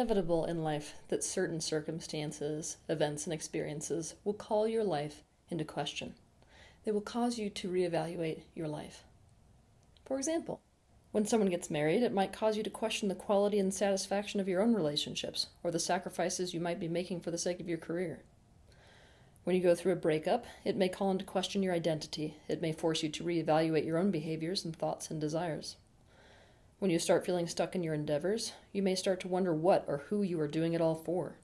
inevitable in life that certain circumstances, events, and experiences will call your life into question. They will cause you to reevaluate your life. For example, when someone gets married, it might cause you to question the quality and satisfaction of your own relationships, or the sacrifices you might be making for the sake of your career. When you go through a breakup, it may call into question your identity. It may force you to reevaluate your own behaviors and thoughts and desires. When you start feeling stuck in your endeavors, you may start to wonder what or who you are doing it all for.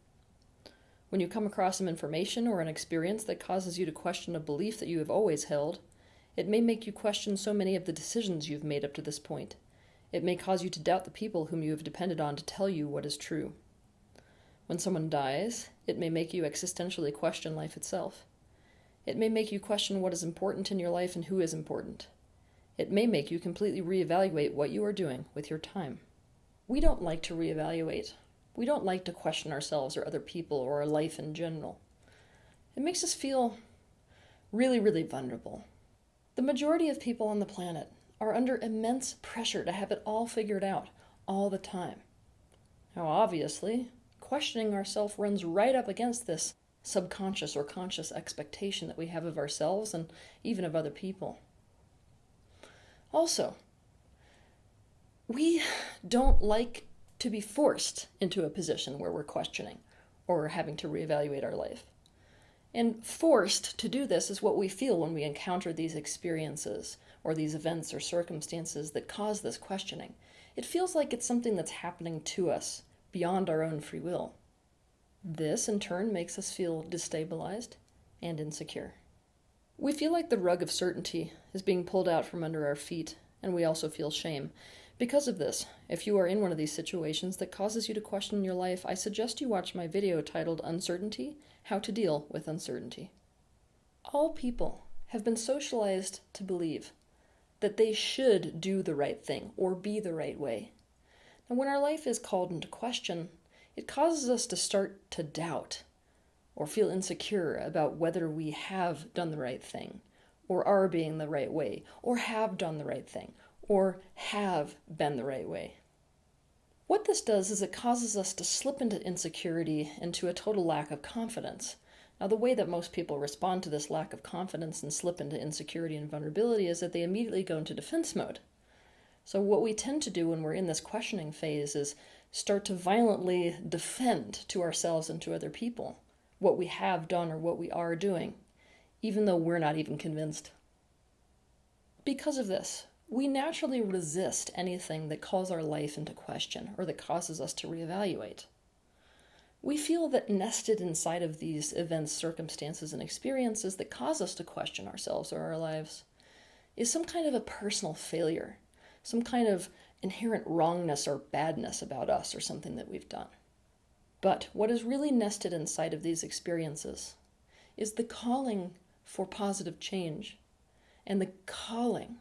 When you come across some information or an experience that causes you to question a belief that you have always held, it may make you question so many of the decisions you've made up to this point. It may cause you to doubt the people whom you have depended on to tell you what is true. When someone dies, it may make you existentially question life itself. It may make you question what is important in your life and who is important. It may make you completely reevaluate what you are doing with your time. We don't like to reevaluate. We don't like to question ourselves or other people or our life in general. It makes us feel really, really vulnerable. The majority of people on the planet are under immense pressure to have it all figured out all the time. Now, obviously, questioning ourselves runs right up against this subconscious or conscious expectation that we have of ourselves and even of other people. Also, we don't like to be forced into a position where we're questioning or having to reevaluate our life. And forced to do this is what we feel when we encounter these experiences or these events or circumstances that cause this questioning. It feels like it's something that's happening to us beyond our own free will. This, in turn, makes us feel destabilized and insecure. We feel like the rug of certainty is being pulled out from under our feet, and we also feel shame. Because of this, if you are in one of these situations that causes you to question your life, I suggest you watch my video titled Uncertainty: How to Deal with Uncertainty. All people have been socialized to believe that they should do the right thing or be the right way. And when our life is called into question, it causes us to start to doubt or feel insecure about whether we have done the right thing, or are being the right way, or have done the right thing, or have been the right way. What this does is it causes us to slip into insecurity, into a total lack of confidence. Now, the way that most people respond to this lack of confidence and slip into insecurity and vulnerability is that they immediately go into defense mode. So what we tend to do when we're in this questioning phase is start to violently defend to ourselves and to other people what we have done or what we are doing, even though we're not even convinced. Because of this, we naturally resist anything that calls our life into question or that causes us to reevaluate. We feel that nested inside of these events, circumstances, and experiences that cause us to question ourselves or our lives is some kind of a personal failure, some kind of inherent wrongness or badness about us or something that we've done. But what is really nested inside of these experiences is the calling for positive change and the calling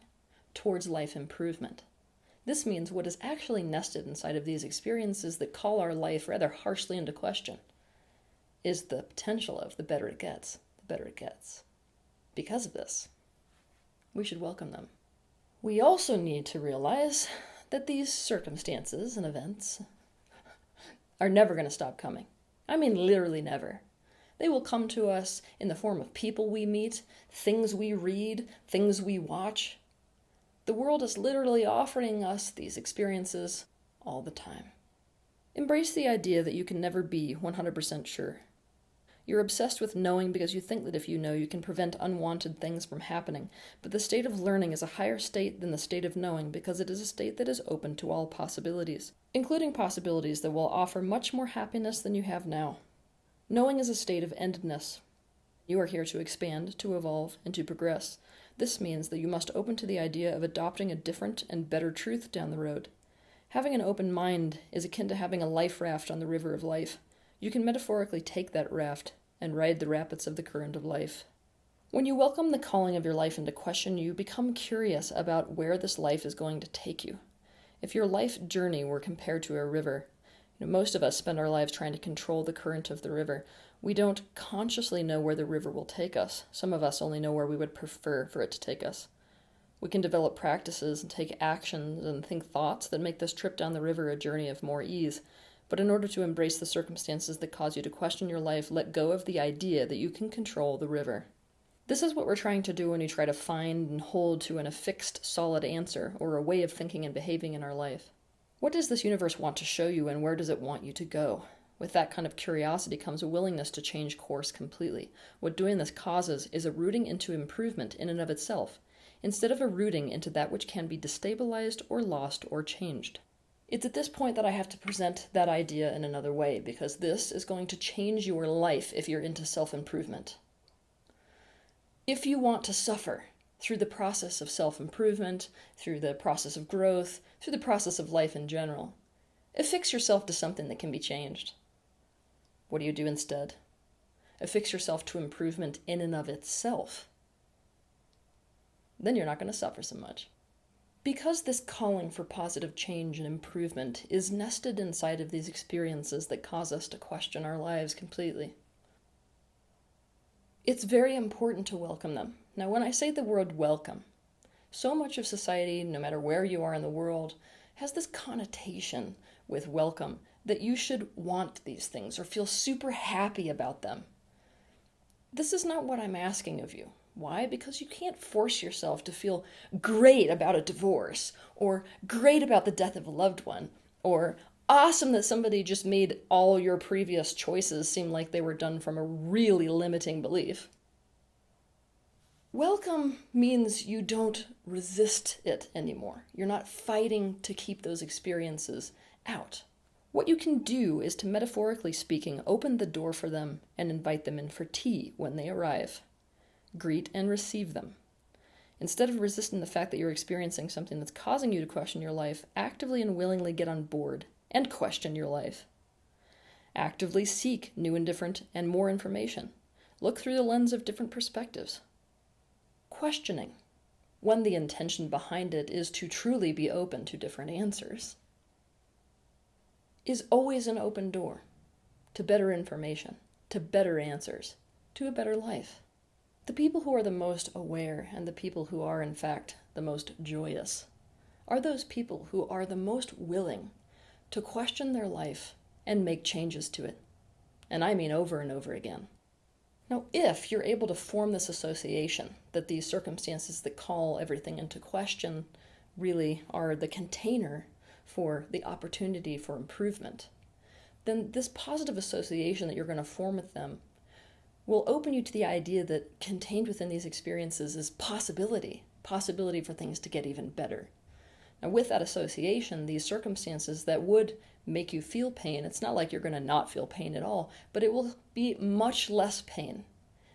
towards life improvement. This means what is actually nested inside of these experiences that call our life rather harshly into question is the potential of the better it gets, the better it gets. Because of this, we should welcome them. We also need to realize that these circumstances and events are never going to stop coming. I mean, literally never. They will come to us in the form of people we meet, things we read, things we watch. The world is literally offering us these experiences all the time. Embrace the idea that you can never be 100% sure. You're obsessed with knowing because you think that if you know, you can prevent unwanted things from happening. But the state of learning is a higher state than the state of knowing because it is a state that is open to all possibilities, including possibilities that will offer much more happiness than you have now. Knowing is a state of endedness. You are here to expand, to evolve, and to progress. This means that you must open to the idea of adopting a different and better truth down the road. Having an open mind is akin to having a life raft on the river of life. You can metaphorically take that raft and ride the rapids of the current of life. When you welcome the calling of your life into question, you become curious about where this life is going to take you. If your life journey were compared to a river, most of us spend our lives trying to control the current of the river. We don't consciously know where the river will take us. Some of us only know where we would prefer for it to take us. We can develop practices and take actions and think thoughts that make this trip down the river a journey of more ease. But in order to embrace the circumstances that cause you to question your life, let go of the idea that you can control the river. This is what we're trying to do when we try to find and hold to a fixed, solid answer or a way of thinking and behaving in our life. What does this universe want to show you, and where does it want you to go? With that kind of curiosity comes a willingness to change course completely. What doing this causes is a rooting into improvement in and of itself, instead of a rooting into that which can be destabilized or lost or changed. It's at this point that I have to present that idea in another way, because this is going to change your life if you're into self-improvement. If you want to suffer through the process of self-improvement, through the process of growth, through the process of life in general, affix yourself to something that can be changed. What do you do instead? Affix yourself to improvement in and of itself. Then you're not going to suffer so much. Because this calling for positive change and improvement is nested inside of these experiences that cause us to question our lives completely, it's very important to welcome them. Now, when I say the word welcome, so much of society, no matter where you are in the world, has this connotation with welcome that you should want these things or feel super happy about them. This is not what I'm asking of you. Why? Because you can't force yourself to feel great about a divorce, or great about the death of a loved one, or awesome that somebody just made all your previous choices seem like they were done from a really limiting belief. Welcome means you don't resist it anymore. You're not fighting to keep those experiences out. What you can do is to, metaphorically speaking, open the door for them and invite them in for tea when they arrive. Greet and receive them. Instead of resisting the fact that you're experiencing something that's causing you to question your life, actively and willingly get on board and question your life. Actively seek new and different and more information. Look through the lens of different perspectives. Questioning, when the intention behind it is to truly be open to different answers, is always an open door to better information, to better answers, to a better life. The people who are the most aware and the people who are, in fact, the most joyous are those people who are the most willing to question their life and make changes to it. And I mean over and over again. Now, if you're able to form this association that these circumstances that call everything into question really are the container for the opportunity for improvement, then this positive association that you're going to form with them will open you to the idea that contained within these experiences is possibility for things to get even better. Now, with that association, these circumstances that would make you feel pain, it's not like you're going to not feel pain at all, but it will be much less pain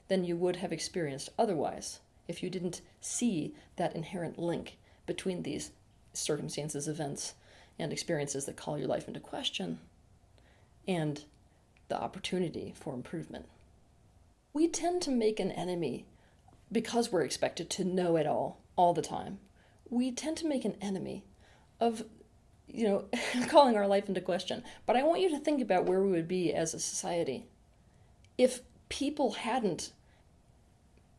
than you would have experienced otherwise if you didn't see that inherent link between these circumstances, events, and experiences that call your life into question and the opportunity for improvement. We tend to make an enemy because we're expected to know it all the time. We tend to make an enemy of, calling our life into question. But I want you to think about where we would be as a society if people hadn't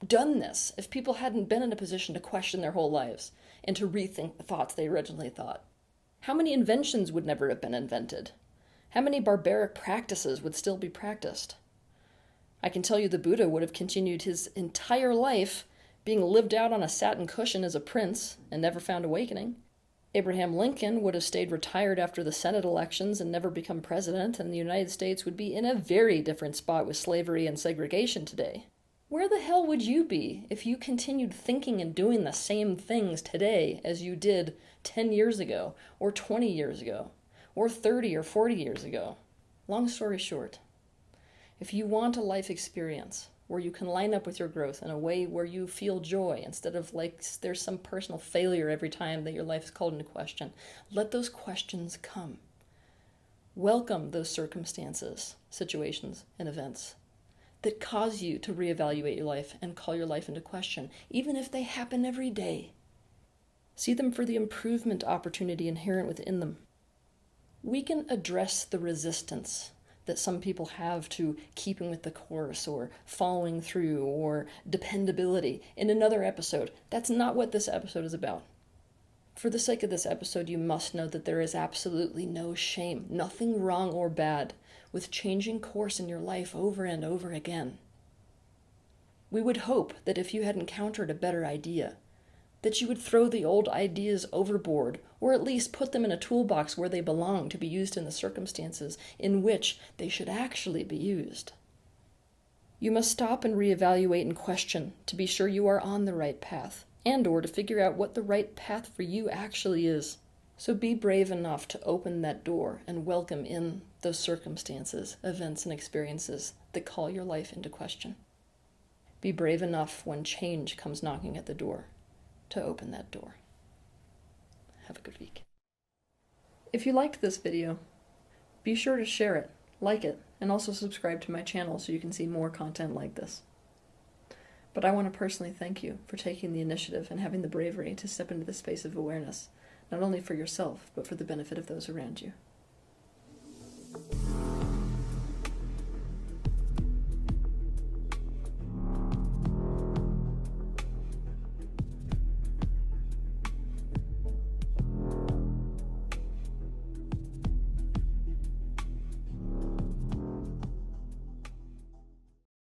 done this, if people hadn't been in a position to question their whole lives and to rethink the thoughts they originally thought. How many inventions would never have been invented? How many barbaric practices would still be practiced? I can tell you the Buddha would have continued his entire life being lived out on a satin cushion as a prince and never found awakening. Abraham Lincoln would have stayed retired after the Senate elections and never become president, and the United States would be in a very different spot with slavery and segregation today. Where the hell would you be if you continued thinking and doing the same things today as you did 10 years ago, or 20 years ago, or 30 or 40 years ago? Long story short, if you want a life experience where you can line up with your growth in a way where you feel joy instead of like there's some personal failure every time that your life is called into question, let those questions come. Welcome those circumstances, situations, and events that cause you to reevaluate your life and call your life into question, even if they happen every day. See them for the improvement opportunity inherent within them. We can address the resistance that some people have to keeping with the course or following through or dependability in another episode. That's not what this episode is about. For the sake of this episode, you must know that there is absolutely no shame, nothing wrong or bad, with changing course in your life over and over again. We would hope that if you had encountered a better idea, that you would throw the old ideas overboard, or at least put them in a toolbox where they belong to be used in the circumstances in which they should actually be used. You must stop and reevaluate and question to be sure you are on the right path, and/or to figure out what the right path for you actually is. So be brave enough to open that door and welcome in those circumstances, events, and experiences that call your life into question. Be brave enough when change comes knocking at the door to open that door. Have a good week. If you liked this video, be sure to share it, like it, and also subscribe to my channel so you can see more content like this. But I want to personally thank you for taking the initiative and having the bravery to step into the space of awareness, not only for yourself, but for the benefit of those around you.